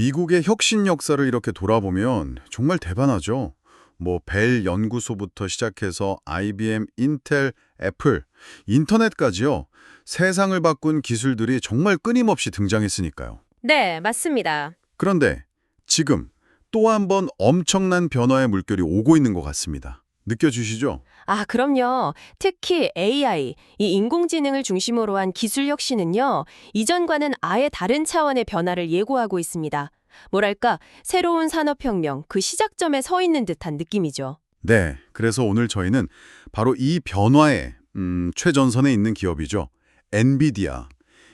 미국의 혁신 역사를 이렇게 돌아보면 정말 대단하죠. 뭐 벨 연구소부터 시작해서 IBM, 인텔, 애플, 인터넷까지요. 세상을 바꾼 기술들이 정말 끊임없이 등장했으니까요. 네, 맞습니다. 그런데 지금 또 한 번 엄청난 변화의 물결이 오고 있는 것 같습니다. 느껴지시죠? 아, 그럼요. 특히 AI, 이 인공지능을 중심으로 한 기술 혁신은요, 이전과는 아예 다른 차원의 변화를 예고하고 있습니다. 뭐랄까, 새로운 산업혁명, 그 시작점에 서 있는 듯한 느낌이죠. 네, 그래서 오늘 저희는 바로 이 변화의 최전선에 있는 기업이죠. 엔비디아.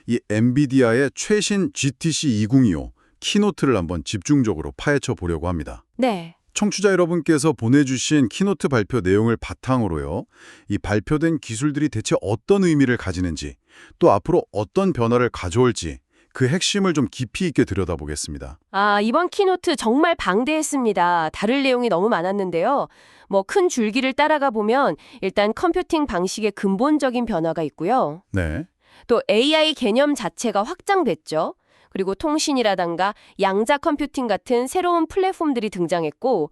이 엔비디아의 최신 GTC 2025 키노트를 한번 집중적으로 파헤쳐 보려고 합니다. 네. 청취자 여러분께서 보내주신 키노트 발표 내용을 바탕으로요. 이 발표된 기술들이 대체 어떤 의미를 가지는지, 또 앞으로 어떤 변화를 가져올지 그 핵심을 좀 깊이 있게 들여다보겠습니다. 아, 이번 키노트 정말 방대했습니다. 다룰 내용이 너무 많았는데요. 뭐 큰 줄기를 따라가 보면 일단 컴퓨팅 방식의 근본적인 변화가 있고요. 네. 또 AI 개념 자체가 확장됐죠. 그리고 통신이라던가 양자 컴퓨팅 같은 새로운 플랫폼들이 등장했고,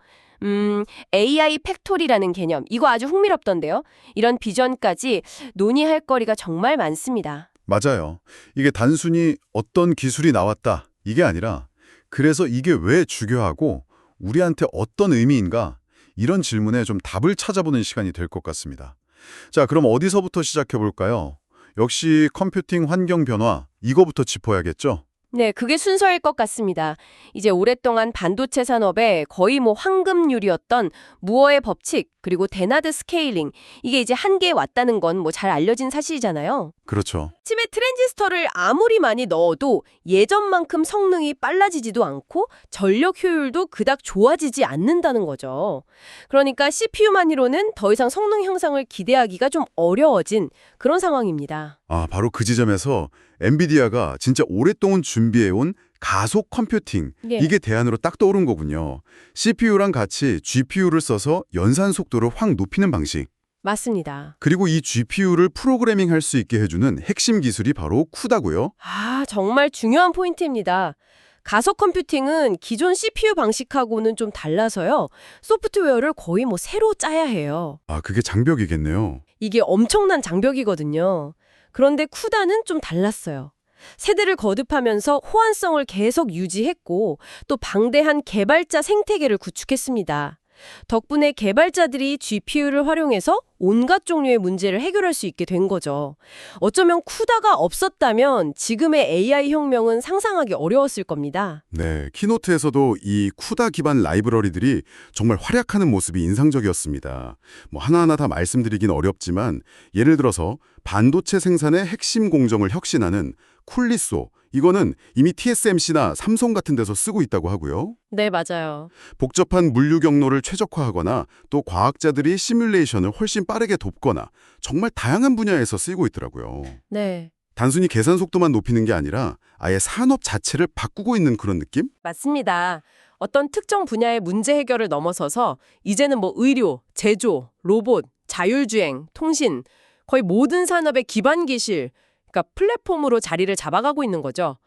AI 팩토리라는 개념, 이거 아주 흥미롭던데요. 이런 비전까지 논의할 거리가 정말 많습니다. 맞아요. 이게 단순히 어떤 기술이 나왔다, 이게 아니라 그래서 이게 왜 중요하고 우리한테 어떤 의미인가 이런 질문에 좀 답을 찾아보는 시간이 될 것 같습니다. 자, 그럼 어디서부터 시작해 볼까요? 역시 컴퓨팅 환경 변화, 이거부터 짚어야겠죠? 네, 그게 순서일 것 같습니다. 이제 오랫동안 반도체 산업에 거의 뭐 황금률이었던 무어의 법칙, 그리고 데나드 스케일링, 이게 이제 한계에 왔다는 건 뭐 잘 알려진 사실이잖아요. 그렇죠. 칩에 트랜지스터를 아무리 많이 넣어도 예전만큼 성능이 빨라지지도 않고 전력 효율도 그닥 좋아지지 않는다는 거죠. 그러니까 CPU만으로는 더 이상 성능 향상을 기대하기가 좀 어려워진 그런 상황입니다. 아, 바로 그 지점에서 엔비디아가 진짜 오랫동안 준비해온 가속 컴퓨팅, 네. 이게 대안으로 딱 떠오른 거군요. CPU랑 같이 GPU를 써서 연산 속도를 확 높이는 방식. 맞습니다. 그리고 이 GPU를 프로그래밍 할 수 있게 해주는 핵심 기술이 바로 쿠다고요. 아, 정말 중요한 포인트입니다. 가속 컴퓨팅은 기존 CPU 방식하고는 좀 달라서요. 소프트웨어를 거의 뭐 새로 짜야 해요. 아, 그게 장벽이겠네요. 이게 엄청난 장벽이거든요. 그런데 쿠다는 좀 달랐어요. 세대를 거듭하면서 호환성을 계속 유지했고 또 방대한 개발자 생태계를 구축했습니다. 덕분에 개발자들이 GPU를 활용해서 온갖 종류의 문제를 해결할 수 있게 된 거죠. 어쩌면 쿠다가 없었다면 지금의 AI 혁명은 상상하기 어려웠을 겁니다. 네, 키노트에서도 이 쿠다 기반 라이브러리들이 정말 활약하는 모습이 인상적이었습니다. 뭐 하나하나 다 말씀드리긴 어렵지만 예를 들어서 반도체 생산의 핵심 공정을 혁신하는 쿨리소, 이거는 이미 TSMC나 삼성 같은 데서 쓰고 있다고 하고요. 네, 맞아요. 복잡한 물류 경로를 최적화하거나 또 과학자들이 시뮬레이션을 훨씬 빠르게 돕거나 정말 다양한 분야에서 쓰이고 있더라고요. 네, 단순히 계산 속도만 높이는 게 아니라 아예 산업 자체를 바꾸고 있는 그런 느낌? 맞습니다. 어떤 특정 분야의 문제 해결을 넘어서서 이제는 뭐 의료, 제조, 로봇, 자율주행, 통신, 거의 모든 산업의 기반 기실, 그러니까 플랫폼으로 자리를 잡아가고 있는 거죠.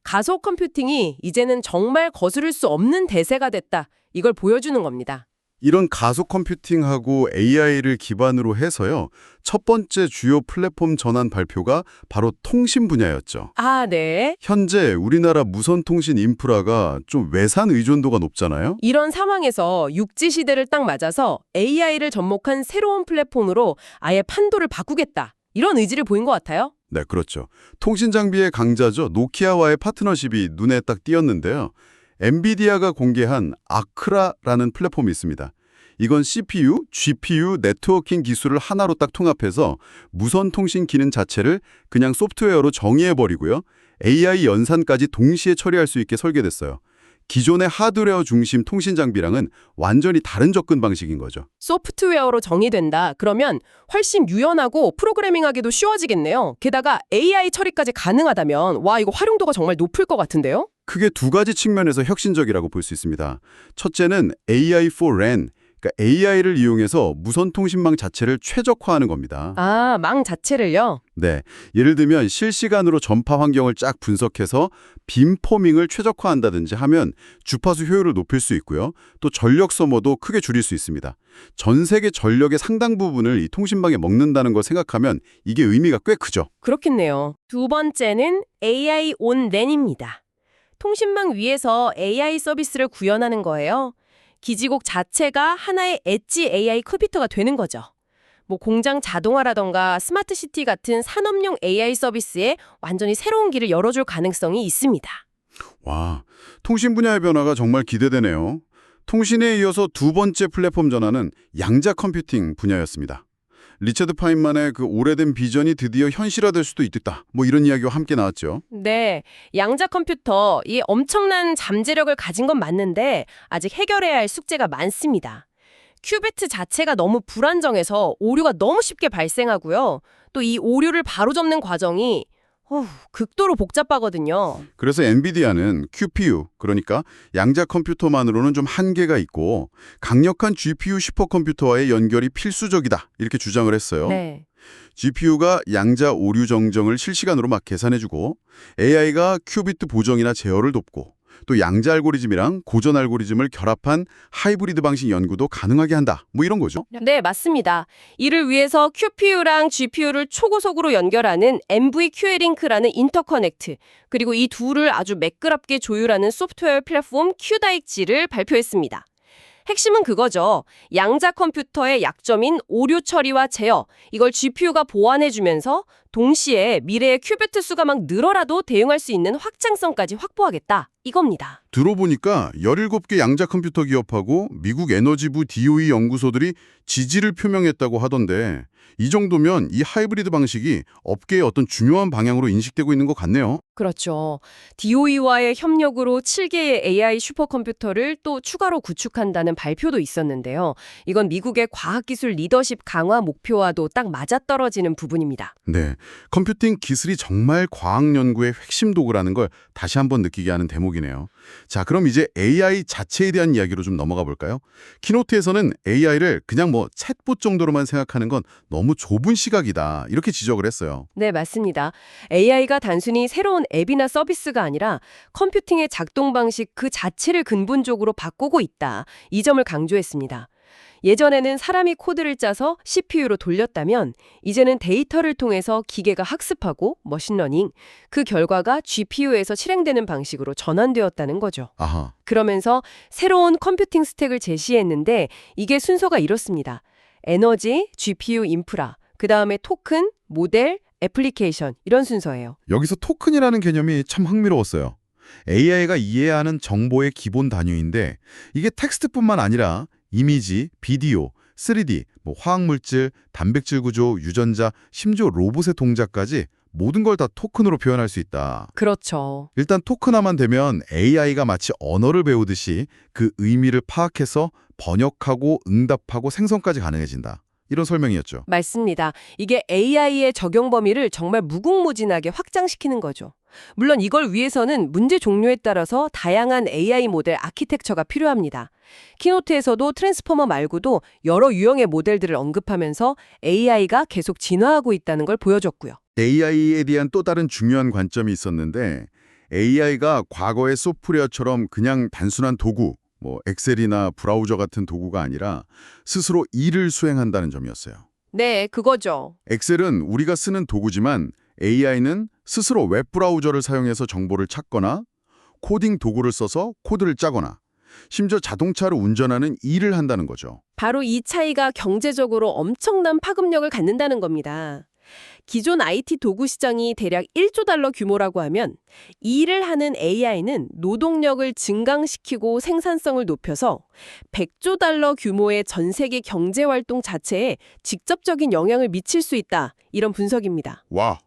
가속 컴퓨팅이 이제는 정말 거스를 수 없는 대세가 됐다. 이걸 보여주는 겁니다. 이런 가속 컴퓨팅하고 AI를 기반으로 해서요. 첫 번째 주요 플랫폼 전환 발표가 바로 통신 분야였죠. 아, 네. 현재 우리나라 무선 통신 인프라가 좀 외산 의존도가 높잖아요. 이런 상황에서 6G 시대를 딱 맞아서 AI를 접목한 새로운 플랫폼으로 아예 판도를 바꾸겠다. 이런 의지를 보인 것 같아요. 네, 그렇죠. 통신 장비의 강자죠. 노키아와의 파트너십이 눈에 딱 띄었는데요. 엔비디아가 공개한 아크라라는 플랫폼이 있습니다. 이건 CPU, GPU, 네트워킹 기술을 하나로 딱 통합해서 무선 통신 기능 자체를 그냥 소프트웨어로 정의해버리고요. AI 연산까지 동시에 처리할 수 있게 설계됐어요. 기존의 하드웨어 중심 통신 장비랑은 완전히 다른 접근 방식인 거죠. 소프트웨어로 정의된다. 그러면 훨씬 유연하고 프로그래밍하기도 쉬워지겠네요. 게다가 AI 처리까지 가능하다면 와, 이거 활용도가 정말 높을 것 같은데요? 크게 두 가지 측면에서 혁신적이라고 볼 수 있습니다. 첫째는 AI for RAN, 그러니까 AI를 이용해서 무선 통신망 자체를 최적화하는 겁니다. 아, 망 자체를요? 네, 예를 들면 실시간으로 전파 환경을 쫙 분석해서 빔포밍을 최적화한다든지 하면 주파수 효율을 높일 수 있고요. 또 전력 소모도 크게 줄일 수 있습니다. 전 세계 전력의 상당 부분을 이 통신망에 먹는다는 걸 생각하면 이게 의미가 꽤 크죠. 그렇겠네요. 두 번째는 AI on RAN입니다. 통신망 위에서 AI 서비스를 구현하는 거예요. 기지국 자체가 하나의 엣지 AI 컴퓨터가 되는 거죠. 뭐 공장 자동화라던가 스마트 시티 같은 산업용 AI 서비스에 완전히 새로운 길을 열어줄 가능성이 있습니다. 와, 통신 분야의 변화가 정말 기대되네요. 통신에 이어서 두 번째 플랫폼 전환은 양자 컴퓨팅 분야였습니다. 리처드 파인만의 그 오래된 비전이 드디어 현실화될 수도 있겠다. 뭐 이런 이야기와 함께 나왔죠. 네, 양자 컴퓨터, 이 엄청난 잠재력을 가진 건 맞는데 아직 해결해야 할 숙제가 많습니다. 큐비트 자체가 너무 불안정해서 오류가 너무 쉽게 발생하고요. 또 이 오류를 바로잡는 과정이 극도로 복잡하거든요. 그래서 엔비디아는 QPU, 그러니까 양자 컴퓨터만으로는 좀 한계가 있고 강력한 GPU 슈퍼컴퓨터와의 연결이 필수적이다. 이렇게 주장을 했어요. 네. GPU가 양자 오류 정정을 실시간으로 막 계산해주고 AI가 큐비트 보정이나 제어를 돕고 또 양자 알고리즘이랑 고전 알고리즘을 결합한 하이브리드 방식 연구도 가능하게 한다. 뭐 이런 거죠. 네, 맞습니다. 이를 위해서 QPU랑 GPU를 초고속으로 연결하는 NVQLink라는 인터커넥트, 그리고 이 둘을 아주 매끄럽게 조율하는 소프트웨어 플랫폼 QDIG를 발표했습니다. 핵심은 그거죠. 양자 컴퓨터의 약점인 오류 처리와 제어, 이걸 GPU가 보완해주면서 동시에 미래의 큐비트 수가 막 늘어라도 대응할 수 있는 확장성까지 확보하겠다. 이겁니다. 들어보니까 17개 양자 컴퓨터 기업하고 미국 에너지부 DOE 연구소들이 지지를 표명했다고 하던데 이 정도면 이 하이브리드 방식이 업계의 어떤 중요한 방향으로 인식되고 있는 것 같네요. 그렇죠. DOE와의 협력으로 7개의 AI 슈퍼컴퓨터를 또 추가로 구축한다는 발표도 있었는데요. 이건 미국의 과학기술 리더십 강화 목표와도 딱 맞아떨어지는 부분입니다. 네, 컴퓨팅 기술이 정말 과학 연구의 핵심 도구라는 걸 다시 한번 느끼게 하는 대목이네요. 자, 그럼 이제 AI 자체에 대한 이야기로 좀 넘어가 볼까요? 키노트에서는 AI를 그냥 뭐 챗봇 정도로만 생각하는 건 너무 좁은 시각이다. 이렇게 지적을 했어요. 네, 맞습니다. AI가 단순히 새로운 앱이나 서비스가 아니라 컴퓨팅의 작동 방식 그 자체를 근본적으로 바꾸고 있다. 이 점을 강조했습니다. 예전에는 사람이 코드를 짜서 CPU로 돌렸다면 이제는 데이터를 통해서 기계가 학습하고 머신러닝, 그 결과가 GPU에서 실행되는 방식으로 전환되었다는 거죠. 아하. 그러면서 새로운 컴퓨팅 스택을 제시했는데 이게 순서가 이렇습니다. 에너지, GPU 인프라, 그 다음에 토큰, 모델, 애플리케이션 이런 순서예요. 여기서 토큰이라는 개념이 참 흥미로웠어요. AI가 이해하는 정보의 기본 단위인데 이게 텍스트뿐만 아니라 이미지, 비디오, 3D, 뭐 화학물질, 단백질 구조, 유전자, 심지어 로봇의 동작까지 모든 걸 다 토큰으로 표현할 수 있다. 그렇죠. 일단 토큰화만 되면 AI가 마치 언어를 배우듯이 그 의미를 파악해서 번역하고 응답하고 생성까지 가능해진다. 이런 설명이었죠. 맞습니다. 이게 AI의 적용 범위를 정말 무궁무진하게 확장시키는 거죠. 물론 이걸 위해서는 문제 종류에 따라서 다양한 AI 모델 아키텍처가 필요합니다. 키노트에서도 트랜스포머 말고도 여러 유형의 모델들을 언급하면서 AI가 계속 진화하고 있다는 걸 보여줬고요. AI에 대한 또 다른 중요한 관점이 있었는데 AI가 과거의 소프트웨어처럼 그냥 단순한 도구, 뭐 엑셀이나 브라우저 같은 도구가 아니라 스스로 일을 수행한다는 점이었어요. 네, 그거죠. 엑셀은 우리가 쓰는 도구지만 AI는 스스로 웹브라우저를 사용해서 정보를 찾거나 코딩 도구를 써서 코드를 짜거나 심지어 자동차를 운전하는 일을 한다는 거죠. 바로 이 차이가 경제적으로 엄청난 파급력을 갖는다는 겁니다. 기존 IT 도구 시장이 대략 1조 달러 규모라고 하면 이 일을 하는 AI는 노동력을 증강시키고 생산성을 높여서 100조 달러 규모의 전 세계 경제 활동 자체에 직접적인 영향을 미칠 수 있다. 이런 분석입니다. 와,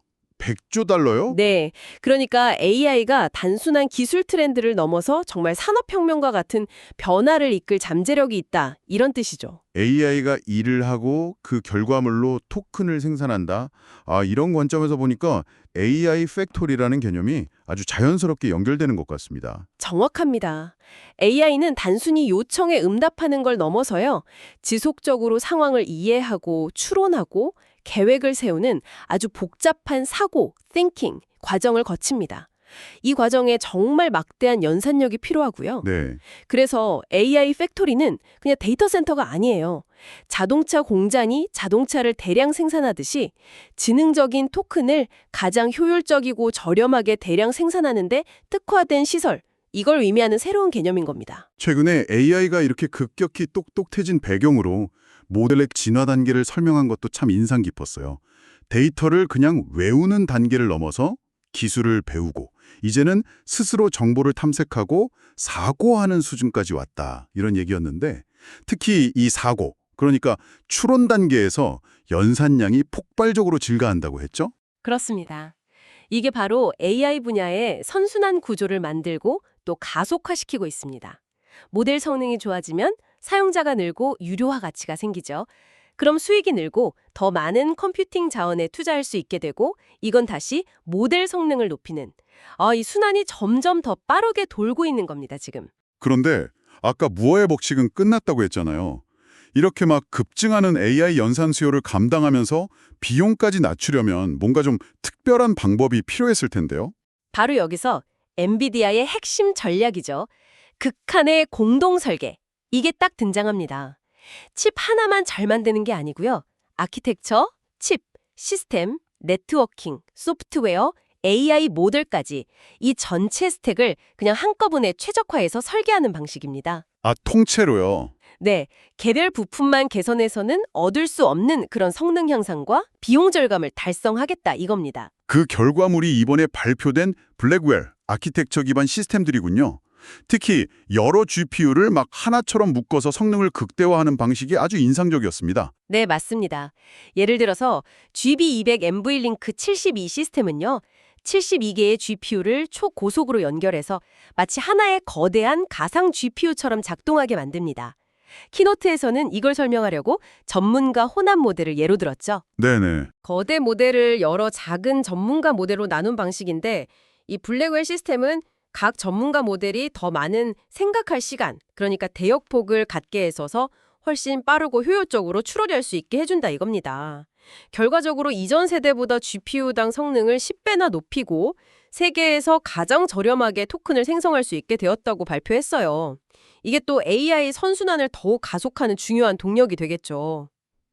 100조 달러요? 네. 그러니까 AI가 단순한 기술 트렌드를 넘어서 정말 산업혁명과 같은 변화를 이끌 잠재력이 있다. 이런 뜻이죠. AI가 일을 하고 그 결과물로 토큰을 생산한다. 이런 관점에서 보니까 AI 팩토리라는 개념이 아주 자연스럽게 연결되는 것 같습니다. 정확합니다. AI는 단순히 요청에 응답하는 걸 넘어서요. 지속적으로 상황을 이해하고 추론하고 계획을 세우는 아주 복잡한 사고, thinking 과정을 거칩니다. 이 과정에 정말 막대한 연산력이 필요하고요. 네. 그래서 AI 팩토리는 그냥 데이터 센터가 아니에요. 자동차 공장이 자동차를 대량 생산하듯이 지능적인 토큰을 가장 효율적이고 저렴하게 대량 생산하는데 특화된 시설, 이걸 의미하는 새로운 개념인 겁니다. 최근에 AI가 이렇게 급격히 똑똑해진 배경으로 모델의 진화 단계를 설명한 것도 참 인상 깊었어요. 데이터를 그냥 외우는 단계를 넘어서 기술을 배우고 이제는 스스로 정보를 탐색하고 사고하는 수준까지 왔다. 이런 얘기였는데 특히 이 사고, 그러니까 추론 단계에서 연산량이 폭발적으로 증가한다고 했죠? 그렇습니다. 이게 바로 AI 분야의 선순환 구조를 만들고 또 가속화시키고 있습니다. 모델 성능이 좋아지면 사용자가 늘고 유료화 가치가 생기죠. 그럼 수익이 늘고 더 많은 컴퓨팅 자원에 투자할 수 있게 되고 이건 다시 모델 성능을 높이는 이 순환이 점점 더 빠르게 돌고 있는 겁니다, 지금. 그런데 아까 무어의 법칙은 끝났다고 했잖아요. 이렇게 막 급증하는 AI 연산 수요를 감당하면서 비용까지 낮추려면 뭔가 좀 특별한 방법이 필요했을 텐데요. 바로 여기서 엔비디아의 핵심 전략이죠. 극한의 공동 설계. 이게 딱 등장합니다. 칩 하나만 잘 만드는 게 아니고요. 아키텍처, 칩, 시스템, 네트워킹, 소프트웨어, AI 모델까지 이 전체 스택을 그냥 한꺼번에 최적화해서 설계하는 방식입니다. 통째로요. 네, 개별 부품만 개선해서는 얻을 수 없는 그런 성능 향상과 비용 절감을 달성하겠다 이겁니다. 그 결과물이 이번에 발표된 블랙웰 아키텍처 기반 시스템들이군요. 특히 여러 GPU를 막 하나처럼 묶어서 성능을 극대화하는 방식이 아주 인상적이었습니다. 네, 맞습니다. 예를 들어서 GB200 NVLink 72 시스템은요. 72개의 GPU를 초고속으로 연결해서 마치 하나의 거대한 가상 GPU처럼 작동하게 만듭니다. 키노트에서는 이걸 설명하려고 전문가 혼합 모델을 예로 들었죠. 네네. 거대 모델을 여러 작은 전문가 모델로 나눈 방식인데 이 블랙웰 시스템은 각 전문가 모델이 더 많은 생각할 시간, 그러니까 대역폭을 갖게 해서서 훨씬 빠르고 효율적으로 추론할 수 있게 해준다 이겁니다. 결과적으로 이전 세대보다 GPU당 성능을 10배나 높이고 세계에서 가장 저렴하게 토큰을 생성할 수 있게 되었다고 발표했어요. 이게 또 AI 선순환을 더욱 가속하는 중요한 동력이 되겠죠.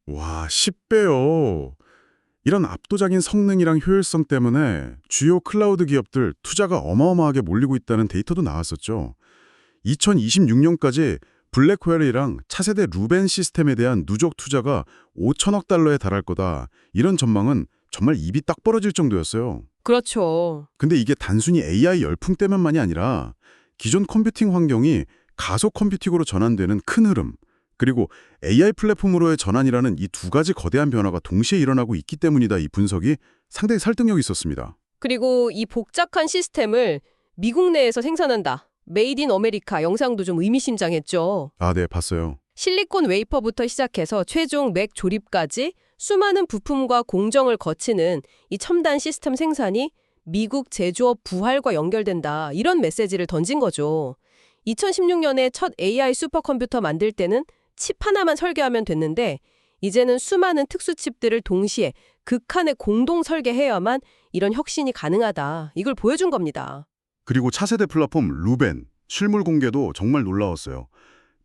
와, 10배요. 이런 압도적인 성능이랑 효율성 때문에 주요 클라우드 기업들 투자가 어마어마하게 몰리고 있다는 데이터도 나왔었죠. 2026년까지 블랙웰이랑 차세대 루벤 시스템에 대한 누적 투자가 5천억 달러에 달할 거다. 이런 전망은 정말 입이 딱 벌어질 정도였어요. 그렇죠. 근데 이게 단순히 AI 열풍 때문만이 아니라 기존 컴퓨팅 환경이 가속 컴퓨팅으로 전환되는 큰 흐름, 그리고 AI 플랫폼으로의 전환이라는 이 두 가지 거대한 변화가 동시에 일어나고 있기 때문이다. 이 분석이 상당히 설득력이 있었습니다. 그리고 이 복잡한 시스템을 미국 내에서 생산한다. 메이드 인 아메리카 영상도 좀 의미심장했죠. 네, 봤어요. 실리콘 웨이퍼부터 시작해서 최종 맥 조립까지 수많은 부품과 공정을 거치는 이 첨단 시스템 생산이 미국 제조업 부활과 연결된다. 이런 메시지를 던진 거죠. 2016년에 첫 AI 슈퍼컴퓨터 만들 때는 칩 하나만 설계하면 됐는데 이제는 수많은 특수칩들을 동시에 극한의 공동 설계해야만 이런 혁신이 가능하다. 이걸 보여준 겁니다. 그리고 차세대 플랫폼 루벤, 실물 공개도 정말 놀라웠어요.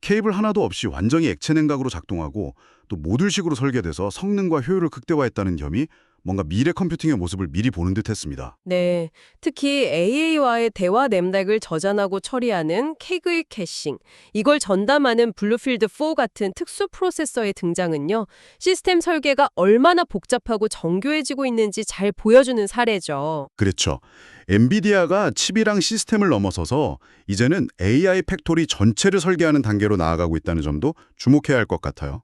케이블 하나도 없이 완전히 액체 냉각으로 작동하고 또 모듈식으로 설계돼서 성능과 효율을 극대화했다는 점이 뭔가 미래 컴퓨팅의 모습을 미리 보는 듯했습니다. 네, 특히 AA와의 대화 램렉을 저장하고 처리하는 케글 캐싱, 이걸 전담하는 블루필드4 같은 특수 프로세서의 등장은요, 시스템 설계가 얼마나 복잡하고 정교해지고 있는지 잘 보여주는 사례죠. 그렇죠. 엔비디아가 칩이랑 시스템을 넘어서서 이제는 AI 팩토리 전체를 설계하는 단계로 나아가고 있다는 점도 주목해야 할 것 같아요.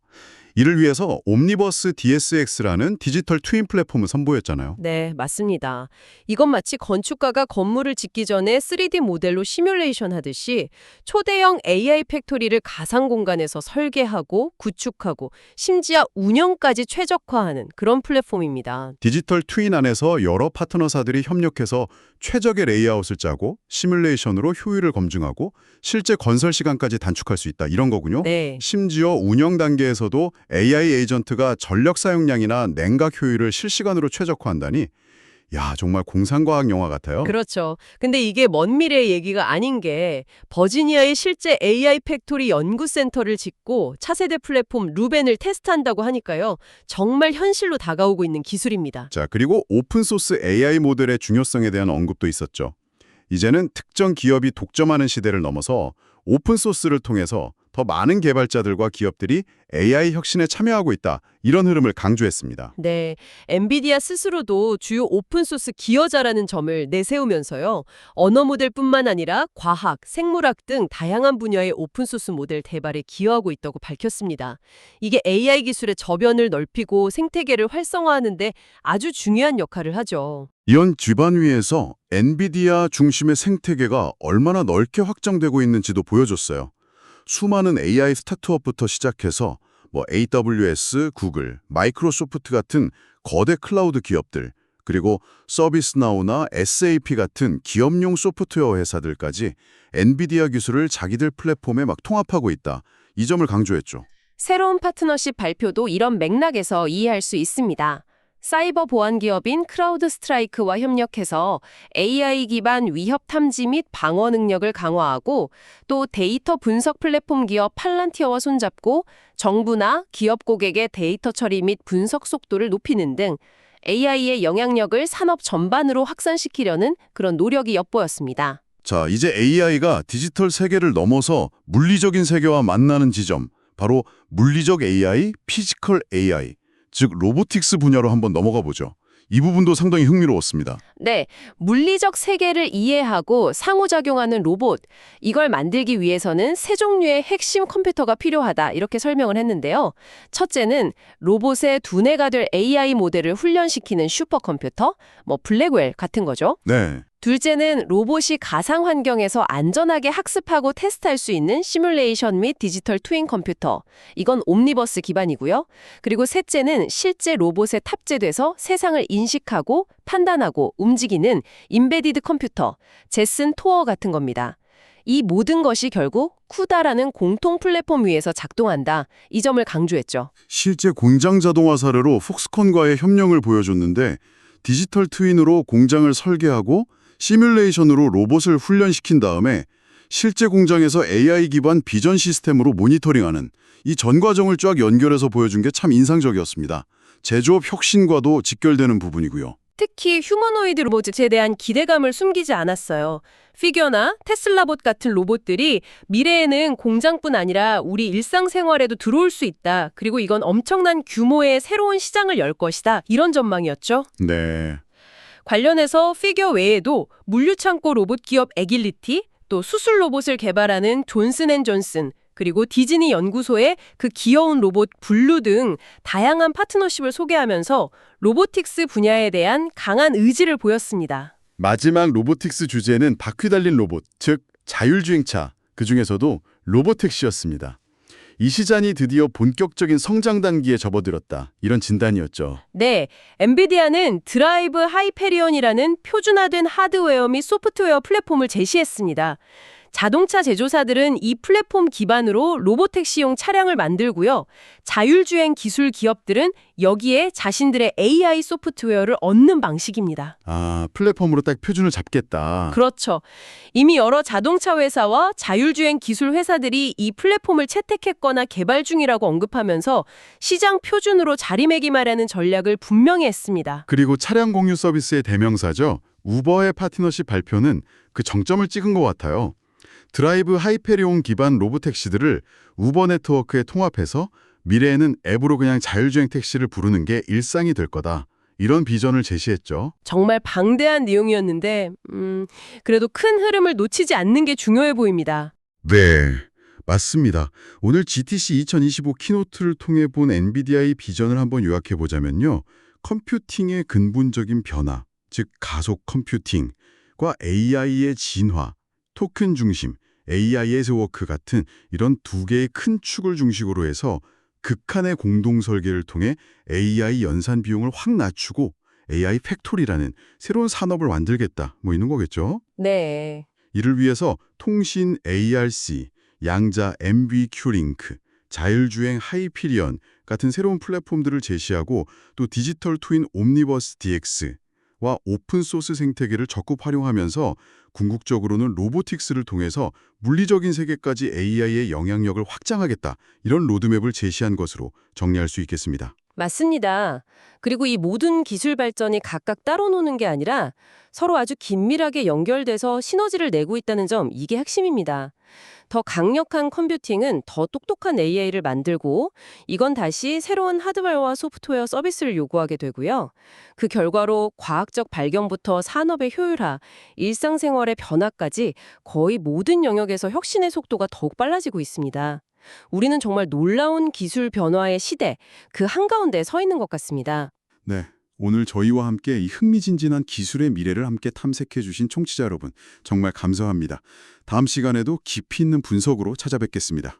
이를 위해서 옴니버스 DSX라는 디지털 트윈 플랫폼을 선보였잖아요. 네, 맞습니다. 이건 마치 건축가가 건물을 짓기 전에 3D 모델로 시뮬레이션 하듯이 초대형 AI 팩토리를 가상 공간에서 설계하고 구축하고 심지어 운영까지 최적화하는 그런 플랫폼입니다. 디지털 트윈 안에서 여러 파트너사들이 협력해서 최적의 레이아웃을 짜고 시뮬레이션으로 효율을 검증하고 실제 건설 시간까지 단축할 수 있다. 이런 거군요. 네. 심지어 운영 단계에서도 AI 에이전트가 전력 사용량이나 냉각 효율을 실시간으로 최적화한다니 야, 정말 공상과학 영화 같아요. 그렇죠. 근데 이게 먼 미래의 얘기가 아닌 게 버지니아에 실제 AI 팩토리 연구센터를 짓고 차세대 플랫폼 루벤을 테스트한다고 하니까요. 정말 현실로 다가오고 있는 기술입니다. 자, 그리고 오픈소스 AI 모델의 중요성에 대한 언급도 있었죠. 이제는 특정 기업이 독점하는 시대를 넘어서 오픈소스를 통해서 더 많은 개발자들과 기업들이 AI 혁신에 참여하고 있다. 이런 흐름을 강조했습니다. 네, 엔비디아 스스로도 주요 오픈소스 기여자라는 점을 내세우면서요. 언어 모델뿐만 아니라 과학, 생물학 등 다양한 분야의 오픈소스 모델 개발에 기여하고 있다고 밝혔습니다. 이게 AI 기술의 저변을 넓히고 생태계를 활성화하는 데 아주 중요한 역할을 하죠. 이런 기반 위에서 엔비디아 중심의 생태계가 얼마나 넓게 확장되고 있는지도 보여줬어요. 수많은 AI 스타트업부터 시작해서 AWS, 구글, 마이크로소프트 같은 거대 클라우드 기업들, 그리고 서비스나우나 SAP 같은 기업용 소프트웨어 회사들까지 엔비디아 기술을 자기들 플랫폼에 막 통합하고 있다. 이 점을 강조했죠. 새로운 파트너십 발표도 이런 맥락에서 이해할 수 있습니다. 사이버 보안 기업인 크라우드 스트라이크와 협력해서 AI 기반 위협 탐지 및 방어 능력을 강화하고 또 데이터 분석 플랫폼 기업 팔란티어와 손잡고 정부나 기업 고객의 데이터 처리 및 분석 속도를 높이는 등 AI의 영향력을 산업 전반으로 확산시키려는 그런 노력이 엿보였습니다. 자, 이제 AI가 디지털 세계를 넘어서 물리적인 세계와 만나는 지점, 바로 물리적 AI, 피지컬 AI, 즉 로보틱스 분야로 한번 넘어가 보죠. 이 부분도 상당히 흥미로웠습니다. 네, 물리적 세계를 이해하고 상호작용하는 로봇, 이걸 만들기 위해서는 세 종류의 핵심 컴퓨터가 필요하다 이렇게 설명을 했는데요. 첫째는 로봇의 두뇌가 될 AI 모델을 훈련시키는 슈퍼컴퓨터, 블랙웰 같은 거죠. 네. 둘째는 로봇이 가상 환경에서 안전하게 학습하고 테스트할 수 있는 시뮬레이션 및 디지털 트윈 컴퓨터. 이건 옴니버스 기반이고요. 그리고 셋째는 실제 로봇에 탑재돼서 세상을 인식하고 판단하고 움직이는 임베디드 컴퓨터, 제슨 토어 같은 겁니다. 이 모든 것이 결국 쿠다라는 공통 플랫폼 위에서 작동한다. 이 점을 강조했죠. 실제 공장 자동화 사례로 폭스콘과의 협력을 보여줬는데 디지털 트윈으로 공장을 설계하고 시뮬레이션으로 로봇을 훈련시킨 다음에 실제 공장에서 AI 기반 비전 시스템으로 모니터링하는 이 전 과정을 쫙 연결해서 보여준 게 참 인상적이었습니다. 제조업 혁신과도 직결되는 부분이고요. 특히 휴머노이드 로봇에 대한 기대감을 숨기지 않았어요. 피겨나 테슬라봇 같은 로봇들이 미래에는 공장뿐 아니라 우리 일상생활에도 들어올 수 있다. 그리고 이건 엄청난 규모의 새로운 시장을 열 것이다. 이런 전망이었죠. 네. 관련해서 피겨 외에도 물류창고 로봇 기업 에길리티, 또 수술 로봇을 개발하는 존슨앤존슨, 그리고 디즈니 연구소의 그 귀여운 로봇 블루 등 다양한 파트너십을 소개하면서 로보틱스 분야에 대한 강한 의지를 보였습니다. 마지막 로보틱스 주제는 바퀴 달린 로봇, 즉 자율주행차, 그중에서도 로보택시였습니다. 이 시장이 드디어 본격적인 성장 단계에 접어들었다. 이런 진단이었죠. 네, 엔비디아는 드라이브 하이페리온이라는 표준화된 하드웨어 및 소프트웨어 플랫폼을 제시했습니다. 자동차 제조사들은 이 플랫폼 기반으로 로보택시용 차량을 만들고요. 자율주행 기술 기업들은 여기에 자신들의 AI 소프트웨어를 얻는 방식입니다. 아, 플랫폼으로 딱 표준을 잡겠다. 그렇죠. 이미 여러 자동차 회사와 자율주행 기술 회사들이 이 플랫폼을 채택했거나 개발 중이라고 언급하면서 시장 표준으로 자리매김하려는 전략을 분명히 했습니다. 그리고 차량 공유 서비스의 대명사죠. 우버의 파트너십 발표는 그 정점을 찍은 것 같아요. 드라이브 하이페리온 기반 로보택시들을 우버 네트워크에 통합해서 미래에는 앱으로 그냥 자율주행 택시를 부르는 게 일상이 될 거다. 이런 비전을 제시했죠. 정말 방대한 내용이었는데 그래도 큰 흐름을 놓치지 않는 게 중요해 보입니다. 네. 맞습니다. 오늘 GTC 2025 키노트를 통해 본 엔비디아의 비전을 한번 요약해 보자면요. 컴퓨팅의 근본적인 변화, 즉 가속 컴퓨팅과 AI의 진화, 토큰 중심, AI as 워크 같은 이런 두 개의 큰 축을 중심으로 해서 극한의 공동 설계를 통해 AI 연산 비용을 확 낮추고 AI 팩토리라는 새로운 산업을 만들겠다. 뭐 이런 거겠죠? 네. 이를 위해서 통신 ARC, 양자 MV 링크, 자율주행 하이피리언 같은 새로운 플랫폼들을 제시하고 또 디지털 트윈 옴니버스 DX와 오픈소스 생태계를 적극 활용하면서 궁극적으로는 로보틱스를 통해서 물리적인 세계까지 AI의 영향력을 확장하겠다. 이런 로드맵을 제시한 것으로 정리할 수 있겠습니다. 맞습니다. 그리고 이 모든 기술 발전이 각각 따로 노는 게 아니라 서로 아주 긴밀하게 연결돼서 시너지를 내고 있다는 점, 이게 핵심입니다. 더 강력한 컴퓨팅은 더 똑똑한 AI를 만들고 이건 다시 새로운 하드웨어와 소프트웨어 서비스를 요구하게 되고요. 그 결과로 과학적 발견부터 산업의 효율화, 일상생활의 변화까지 거의 모든 영역에서 혁신의 속도가 더욱 빨라지고 있습니다. 우리는 정말 놀라운 기술 변화의 시대, 그 한가운데 서 있는 것 같습니다. 네. 오늘 저희와 함께 이 흥미진진한 기술의 미래를 함께 탐색해 주신 청취자 여러분, 정말 감사합니다. 다음 시간에도 깊이 있는 분석으로 찾아뵙겠습니다.